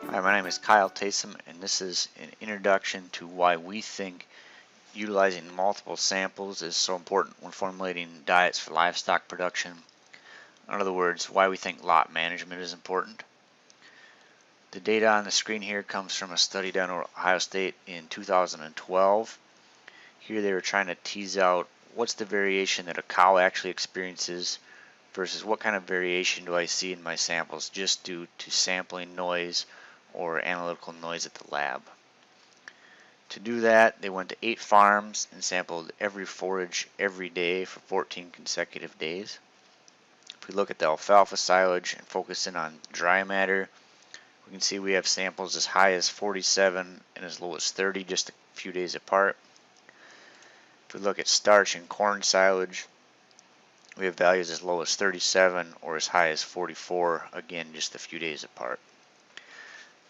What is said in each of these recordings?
Hi, my name is Kyle Taysom, and this is an introduction to why we think utilizing multiple samples is so important when formulating diets for livestock production. In other words, why we think lot management is important. The data on the screen here comes from a study done at Ohio State in 2012. Here they were trying to tease out what's the variation that a cow actually experiences versus what kind of variation do I see in my samples just due to sampling noise or analytical noise at the lab. To do that, they went to 8 farms and sampled every forage every day for 14 consecutive days. If we look at the alfalfa silage and focus in on dry matter, we can see we have samples as high as 47 and as low as 30 just a few days apart. If we look at starch and corn silage, we have values as low as 37 or as high as 44, again just a few days apart.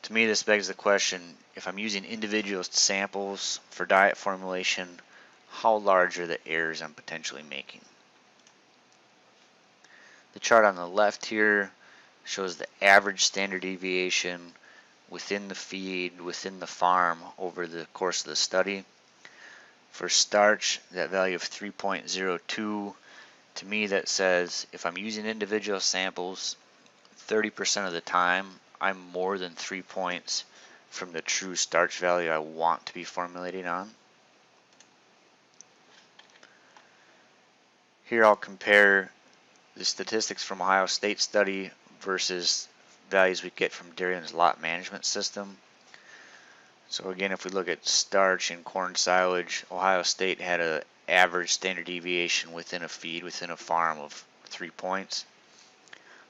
To me, this begs the question, if I'm using individual samples for diet formulation, how large are the errors I'm potentially making? The chart on the left here shows the average standard deviation within the feed, within the farm over the course of the study. For starch, that value of 3.02, to me that says if I'm using individual samples 30% of the time, I'm more than 3 points from the true starch value I want to be formulating on. Here I'll compare the statistics from Ohio State study versus values we get from Dairyland's lot management system. So again, if we look at starch and corn silage, Ohio State had an average standard deviation within a feed, within a farm of 3 points.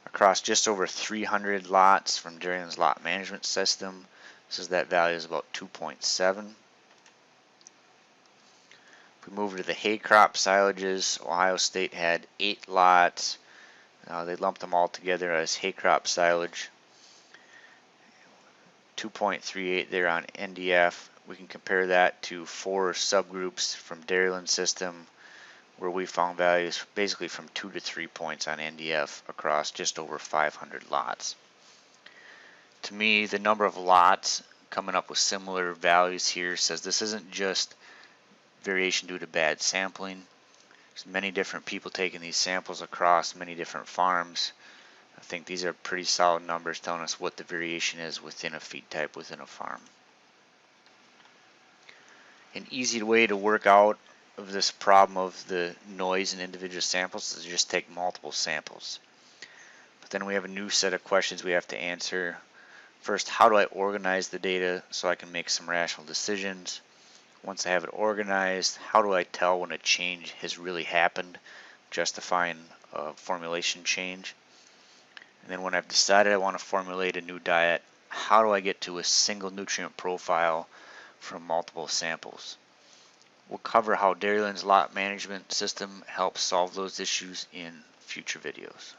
Across just over 300 lots from Dairyland's lot management system, says that value is about 2.7. If we move to the hay crop silages, Ohio State had 8 lots. They lumped them all together as hay crop silage. 2.38 there on NDF. We can compare that to 4 subgroups from Dairyland system where we found values basically from 2 to 3 points on NDF across just over 500 lots. To me, the number of lots coming up with similar values here says this isn't just variation due to bad sampling. There's many different people taking these samples across many different farms. I think these are pretty solid numbers telling us what the variation is within a feed type within a farm. An easy way to work out of this problem of the noise in individual samples is to just take multiple samples. But then we have a new set of questions we have to answer. First, how do I organize the data so I can make some rational decisions? Once I have it organized, how do I tell when a change has really happened, justifying a formulation change? And then when I've decided I want to formulate a new diet, how do I get to a single nutrient profile from multiple samples? We'll cover how Dairyland's lot management system helps solve those issues in future videos.